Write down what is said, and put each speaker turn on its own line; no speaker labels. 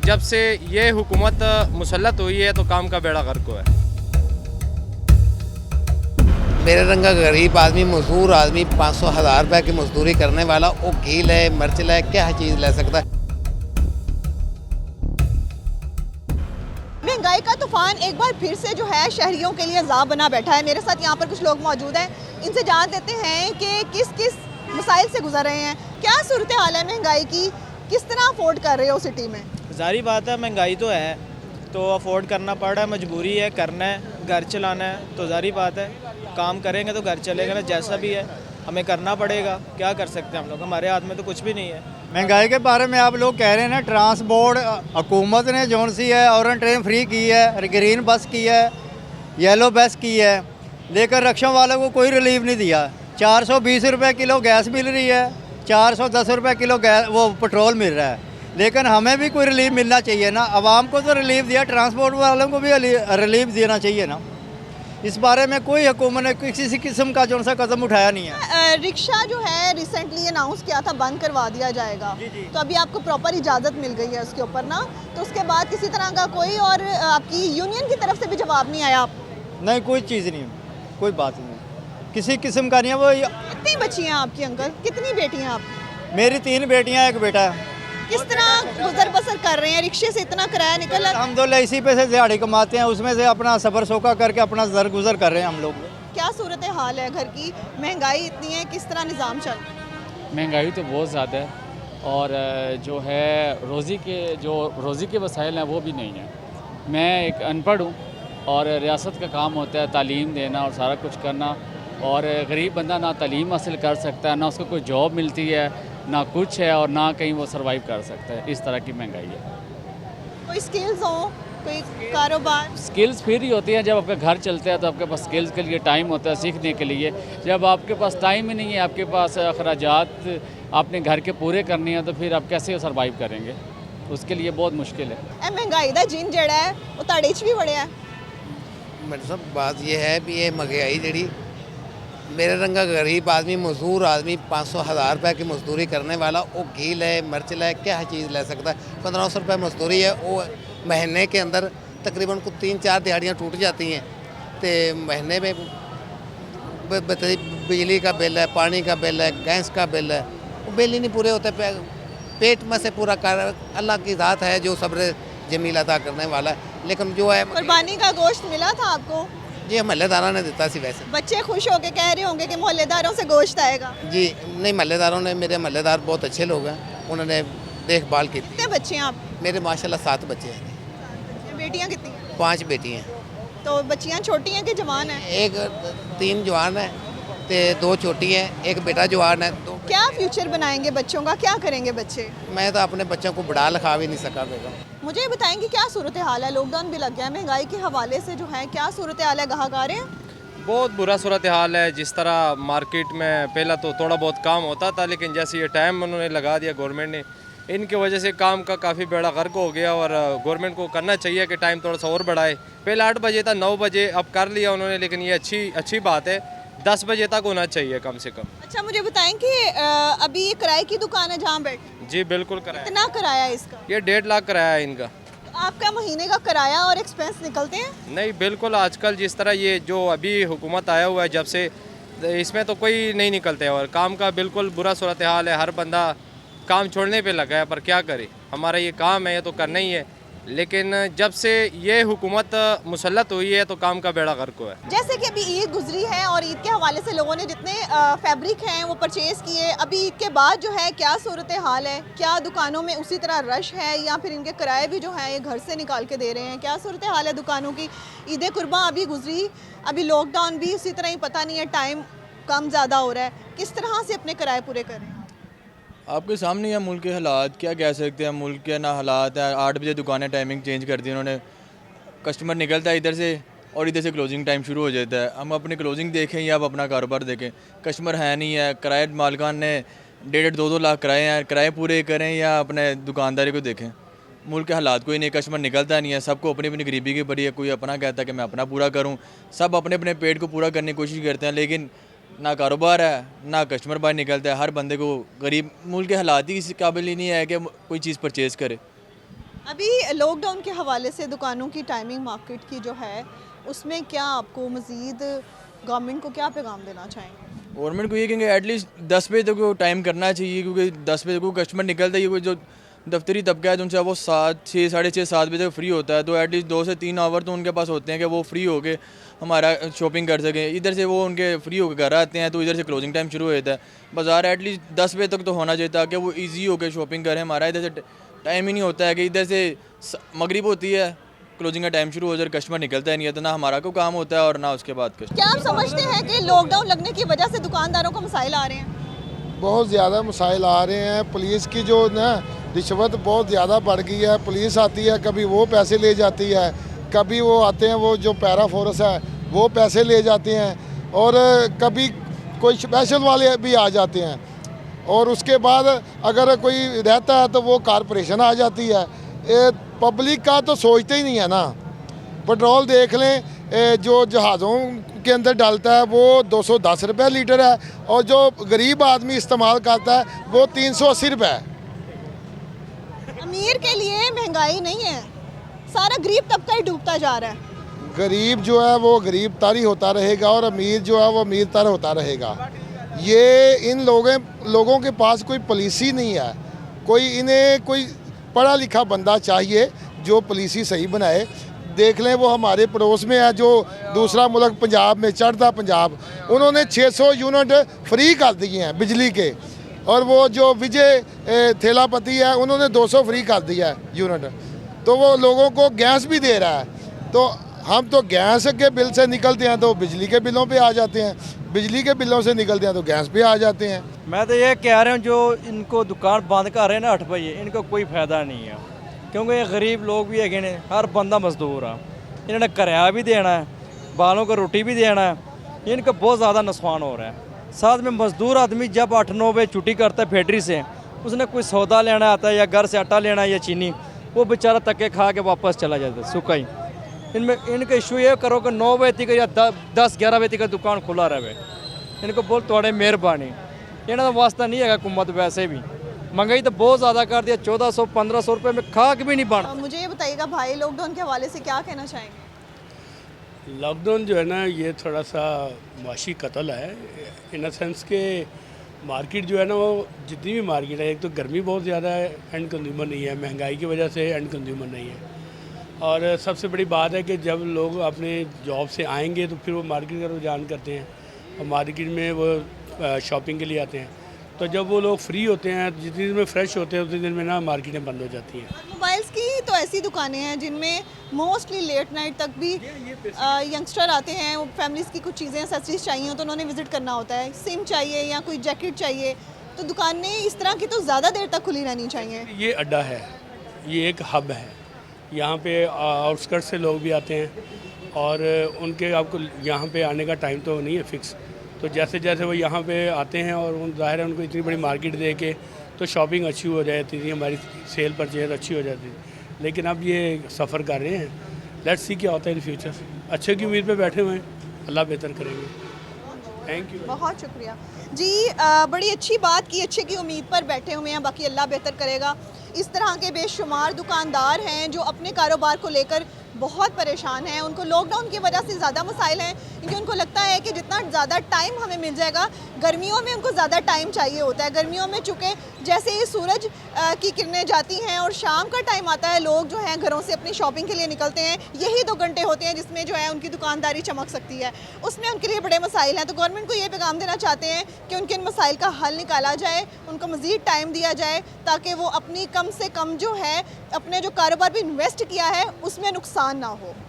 जब से ये हुकूमत मुसल्लत हुई है तो काम का बेड़ा गर्क हुआ है।
मेरे रंगा गरीब आदमी मजदूर आदमी 500,000 रुपए की मजदूरी करने वाला वो घी ले मिर्च ले क्या चीज़ ले सकता है।
महंगाई का तूफान एक बार फिर से जो है शहरियों के लिए अज़ाब बना बैठा है। मेरे साथ यहाँ पर कुछ लोग मौजूद हैं, इनसे जान लेते हैं कि किस किस मसाइल से गुजर रहे हैं, क्या सूरत हाल है महंगाई की, किस तरह अफोर्ड कर रहे हो सिटी में।
ज़ाहिर बात है महंगाई तो है, तो अफोर्ड करना पड़ रहा है, मजबूरी है, करना है, घर चलाना है, तो ज़ाहिर बात है काम करेंगे तो घर चलेगा ना, जैसा भी है हमें करना पड़ेगा। क्या कर सकते हैं हम लोग, हमारे हाथ में तो कुछ भी नहीं है।
महंगाई के बारे में आप लोग कह रहे हैं ना, ट्रांसपोर्ट हुकूमत ने जौन सी है और ट्रेन फ्री की है, ग्रीन बस की है, येलो बस की है, लेकर रक्षा वालों को कोई रिलीफ नहीं दिया। 420 रुपये किलो गैस मिल रही है, 410 रुपये किलो गैस वो पेट्रोल मिल रहा है, लेकिन हमें भी कोई रिलीफ मिलना चाहिए ना। आवाम को तो रिलीफ दिया, ट्रांसपोर्ट वालों को भी रिलीफ देना चाहिए ना। इस बारे में कोई हुकूमत ने किसी किस्म का जो सा कदम उठाया नहीं है।
रिक्शा जो है रिसेंटली अनाउंस किया था बंद करवा दिया जाएगा, तो अभी आपको प्रॉपर इजाज़त मिल गई है उसके ऊपर ना, तो उसके बाद किसी तरह का कोई और आपकी यूनियन की तरफ से भी जवाब नहीं आया।
नहीं, कोई चीज़ नहीं, कोई बात नहीं, किसी किस्म का नहीं है। वो
कितनी बच्ची हैं आपकी अंकल, कितनी बेटी हैं आप।
मेरी 3 बेटियां, 1 बेटा है।
किस तरह गुजर बसर कर रहे हैं, रिक्शे से इतना किराया निकल रहा है।
हम तो इसी पे से दिहाड़ी कमाते हैं, उसमें से अपना सफ़र सोका करके अपना दर गुजर कर रहे हैं हम लोग।
क्या सूरत हाल है घर की, महंगाई इतनी है, किस तरह निज़ाम चल रहा है।
महंगाई तो बहुत ज़्यादा है, और जो है रोज़ी के वसाइल हैं वो भी नहीं है। मैं एक अनपढ़ हूँ और रियासत का काम होता है तालीम देना और सारा कुछ करना, और गरीब बंदा ना तालीम हासिल कर सकता है, ना उसको कोई जॉब मिलती है, ना कुछ है, और ना कहीं वो सरवाइव कर सकता है। इस तरह की महंगाई है।
कोई स्किल्स हो, कोई कारोबार।
स्किल्स फिर ही होती हैं जब आपका घर चलता है, तो आपके पास स्किल्स के लिए टाइम होता है सीखने के लिए। जब आपके पास टाइम ही नहीं है, आपके पास अखराजात आपने घर के पूरे करने हैं, तो फिर आप कैसे सरवाइव करेंगे, उसके लिए बहुत मुश्किल है।
महंगाई का जीन जड़ा है वो ताड़े च भी बड़े है।
मतलब बात यह है भी ये महंगाई जड़ी मेरे रंगा गरीब आदमी मजदूर आदमी 500,000 रुपए की मजदूरी करने वाला वो घी ले मिर्च ले क्या चीज़ ले सकता है। 1500 रुपये मजदूरी है, वो महीने के अंदर तकरीबन को 3-4 दिहाड़ियाँ टूट जाती हैं, तो महीने में बिजली का बिल है, पानी का बिल है, गैस का बिल है, वो बिल ही नहीं पूरे होते। पेट में से पूरा कर अल्लाह की ज़ात है जो सब्र जमील अदा करने वाला है। लेकिन जो है
कुर्बानी का गोश्त मिला था आपको
जी, महल्लेदारों ने दिता सी। वैसे
बच्चे खुश होके कह रहे होंगे कि मोहल्लेदारों से गोश्त आएगा।
जी नहीं, महल्लेदारों ने, मेरे महल्लेदार बहुत अच्छे लोग हैं, उन्होंने देखभाल की।
कितने बच्चे हैं आप।
मेरे माशाल्लाह 7 बच्चे हैं।
बेटियां कितनी हैं।
5 बेटी हैं।
तो बच्चियां छोटी हैं कि जवान हैं।
एक 3 जवान है, तो 2 छोटी हैं, एक बेटा जवान है। तो
क्या फ्यूचर बनाएंगे बच्चों का, क्या करेंगे बच्चे।
मैं तो अपने बच्चों को बढ़ा लिखा भी नहीं सका बेगम।
मुझे ये बताएंगे क्या सूरत हाल है, लॉकडाउन भी लग गया है, महंगाई के हवाले से जो है क्या सूरत हाल है, गाहक आ रहे हैं।
बहुत बुरा सूरत हाल है। जिस तरह मार्केट में पहला तो थोड़ा बहुत काम होता था, लेकिन जैसे ये टाइम उन्होंने लगा दिया गवर्नमेंट ने, इनकी वजह से काम का काफ़ी बेड़ा गर्क हो गया। और गवर्नमेंट को करना चाहिए कि टाइम थोड़ा सा और बढ़ाए। पहले 8 बजे था, 9 बजे अब कर लिया उन्होंने, लेकिन ये अच्छी बात है, 10 बजे तक होना चाहिए कम से कम।
अच्छा मुझे बताएं कि अभी ये किराए की दुकान है जहाँ बैठे।
जी बिल्कुल कराया।
कितना किराया है इसका।
ये 1.5 लाख कराया है इनका।
आपका महीने का किराया और एक्सपेंस निकलते हैं।
नहीं बिल्कुल, आजकल जिस तरह ये जो अभी हुकूमत आया हुआ है जब से, इसमें तो कोई नहीं निकलते, और काम का बिल्कुल बुरा सूरत हाल है। हर बंदा काम छोड़ने पे लगा है, पर क्या करे, हमारा ये काम है, ये तो करना ही है। लेकिन जब से ये हुकूमत मुसल्लत हुई है तो काम का बेड़ा गर्क हुआ है।
जैसे कि अभी ईद गुजरी है और ईद के हवाले से लोगों ने जितने फैब्रिक हैं वो परचेज़ किए, अभी ईद के बाद जो है क्या सूरत हाल है, क्या दुकानों में उसी तरह रश है या फिर इनके किराए भी जो है ये घर से निकाल के दे रहे हैं, क्या सूरत हाल है दुकानों की। ईद कुर्बान अभी गुजरी, अभी लॉकडाउन भी उसी तरह ही, पता नहीं है टाइम कम ज़्यादा हो रहा है, किस तरह से अपने किराए पूरे करें।
आपके सामने है मुल्क के हालात, क्या कह सकते हैं, मुल्क के ना हालात है। 8 बजे दुकानें टाइमिंग चेंज कर दी उन्होंने, कस्टमर निकलता है इधर से और इधर से क्लोजिंग टाइम शुरू हो जाता है। हम अपनी क्लोजिंग देखें या आप अपना कारोबार देखें, कस्टमर है नहीं है। किराए मालिकान ने 1.5-2 लाख किराए हैं, किराए पूरे करें या अपने दुकानदारी को देखें। मुल्क के हालात कोई नहीं, कस्टमर निकलता नहीं है, सबको अपनी अपनी गरीबी की पड़ी है। कोई अपना कहता है कि मैं अपना पूरा करूँ, सब अपने अपने पेट को पूरा करने की कोशिश करते हैं, लेकिन ना कारोबार है ना कस्टमर बाहर निकलता है। हर बंदे को गरीब, मुल्क के हालात ही इस काबिल ही नहीं है कि कोई चीज़ परचेज़ करे।
अभी लॉकडाउन के हवाले से दुकानों की टाइमिंग मार्केट की जो है उसमें क्या आपको मज़ीद गवर्नमेंट को क्या पैगाम देना चाहेंगे?
गवर्नमेंट को ये कहेंगे एटलीस्ट 10 बजे तक टाइम करना चाहिए, क्योंकि 10 बजे को कस्टमर निकलता है, जो दफ्तरी तबका है उनसे वो 6, साढ़े 6, 7 बजे तक फ्री होता है, तो एटलीस्ट 2 से 3 आवर तो उनके पास होते हैं कि वो फ्री होके हमारा शॉपिंग कर सकें। इधर से वो उनके फ्री होकर घर आते हैं तो इधर से क्लोजिंग टाइम शुरू हो जाता है। बाज़ार एटलीस्ट 10 बजे तक तो होना चाहिए ताकि वो ईजी होकर शॉपिंग करें। हमारा इधर से टाइम ही नहीं होता है कि इधर से मगरिब होती है, क्लोजिंग का टाइम शुरू हो जाए, कस्टमर निकलता है नहीं है, तो ना हमारा को काम होता है और ना उसके बाद कस्टमर।
क्या आप समझते हैं कि लॉकडाउन लगने की वजह से दुकानदारों को मसाइल आ रहे हैं?
बहुत ज़्यादा मसाइल आ रहे हैं। पुलिस की जो ना रिश्वत बहुत ज़्यादा बढ़ गई है। पुलिस आती है, कभी वो पैसे ले जाती है, कभी वो आते हैं वो जो पैरा फोर्स है वो पैसे ले जाते हैं, और कभी कोई स्पेशल वाले भी आ जाते हैं, और उसके बाद अगर कोई रहता है तो वो कारपोरेशन आ जाती है। पब्लिक का तो सोचते ही नहीं है ना। पेट्रोल देख लें, जो जहाज़ों के अंदर डालता है वो 210 रुपये लीटर है, और जो गरीब आदमी इस्तेमाल करता है वो 380 रुपये है।
अमीर के लिए महंगाई नहीं है, सारा गरीब तबका ही डूबता जा रहा है।
गरीब जो है वो गरीब तारी होता रहेगा, और अमीर जो है वो अमीर तार होता रहेगा। ये इन लोगों के पास कोई पॉलिसी नहीं है। इन्हें कोई पढ़ा लिखा बंदा चाहिए जो पॉलिसी सही बनाए। देख लें, वो हमारे पड़ोस में है जो दूसरा मुल्क पंजाब में, चढ़ता पंजाब, उन्होंने 600 यूनिट फ्री कर दिए हैं बिजली के, और वो जो विजय थेलापति है उन्होंने 200 फ्री कर दिया है यूनिट। तो वो लोगों को गैस भी दे रहा है। तो हम तो गैस के बिल से निकलते हैं तो बिजली के बिलों पे आ जाते हैं, बिजली के बिलों से निकलते हैं तो गैस पे आ जाते हैं।
मैं तो ये कह रहा हूँ जो इनको दुकान बंद कर रहे हैं ना 8 बजे, इनको कोई फ़ायदा नहीं है, क्योंकि ये गरीब लोग भी है, हर बंदा मजदूर है, इन्होंने किराया भी देना है, बालों को रोटी भी देना है, इनको बहुत ज़्यादा नुकसान हो रहा है। साथ में मजदूर आदमी जब 8-9 बजे छुट्टी करता है फैक्ट्री से, उसने कोई सौदा लेना आता है या घर से आटा लेना है या चीनी, वो बेचारा तके खा के वापस चला जाता है सूखा ही। इनका इशू ये करो कि 9 बजे तक या 10-11 बजे तक दुकान खुला रहे। इनको बोल थोड़े मेहरबानी, इन्होंने वास्ता नहीं है हुकूमत। वैसे भी महंगाई तो बहुत ज़्यादा कर दिया, 1400-1500 रुपये में खाक भी नहीं बन।
मुझे ये बताइएगा भाई, लॉकडाउन के हवाले से क्या कहना चाहेंगे?
लॉकडाउन जो है ना ये थोड़ा सा माशी कत्ल है, इन अ सेंस के मार्केट जो है ना वो जितनी भी मार्केट है, एक तो गर्मी बहुत ज़्यादा है, एंड कंज्यूमर नहीं है, महंगाई की वजह से एंड कंज्यूमर नहीं है, और सबसे बड़ी बात है कि जब लोग अपने जॉब से आएंगे तो फिर वो मार्केट का रुझान करते हैं और मार्केट में वो शॉपिंग के लिए आते हैं। तो जब वो लोग फ्री होते हैं, जितनी दिन में फ्रेश होते हैं उतनी दिन में ना मार्केटें बंद हो जाती हैं।
मोबाइल्स की तो ऐसी दुकानें हैं जिनमें मोस्टली लेट नाइट तक भी यंगस्टर आते हैं, वो फैमिलीज़ की कुछ चीज़ें एक्सेसरीज चाहिए तो उन्होंने विज़िट करना होता है, सिम चाहिए या कोई जैकेट चाहिए, तो दुकानें इस तरह की तो ज़्यादा देर तक खुली रहनी चाहिए।
ये अड्डा है, ये एक हब है, यहाँ पे आउटस्कर्ट से लोग भी आते हैं और उनके आपको यहाँ पे आने का टाइम तो नहीं है फिक्स। तो जैसे जैसे वो यहाँ पे आते हैं और ज़ाहिर है उनको इतनी बड़ी मार्केट दे के तो शॉपिंग अच्छी हो जाती थी, हमारी सेल परचेज अच्छी हो जाती थी। लेकिन अब ये सफ़र कर रहे हैं, लेट्स सी क्या होता है इन फ्यूचर। अच्छे की उम्मीद पे बैठे हुए हैं, अल्लाह बेहतर करेंगे। थैंक यू,
बहुत शुक्रिया जी। बड़ी अच्छी बात की, अच्छे की उम्मीद पर बैठे हुए हैं, बाकी अल्लाह बेहतर करेगा। इस तरह के बेशुमार दुकानदार हैं जो अपने कारोबार को लेकर बहुत परेशान हैं। उनको लॉकडाउन की वजह से ज़्यादा मसाइल हैं क्योंकि उनको लगता है कि जितना ज़्यादा टाइम हमें मिल जाएगा, गर्मियों में उनको ज़्यादा टाइम चाहिए होता है। गर्मियों में चूँकि जैसे ही सूरज की किरणें जाती हैं और शाम का टाइम आता है, लोग जो हैं घरों से अपनी शॉपिंग के लिए निकलते हैं, यही 2 घंटे होते हैं जिसमें जो है उनकी दुकानदारी चमक सकती है, उसमें उनके लिए बड़े मसाइल हैं। तो गवर्नमेंट को ये पैगाम देना चाहते हैं कि उनके इन मसाइल का हल निकाला जाए, उनको मज़ीद टाइम दिया जाए ताकि वो अपनी कम से कम जो है अपने जो कारोबार पर इन्वेस्ट किया है उसमें नुकसान ना हो।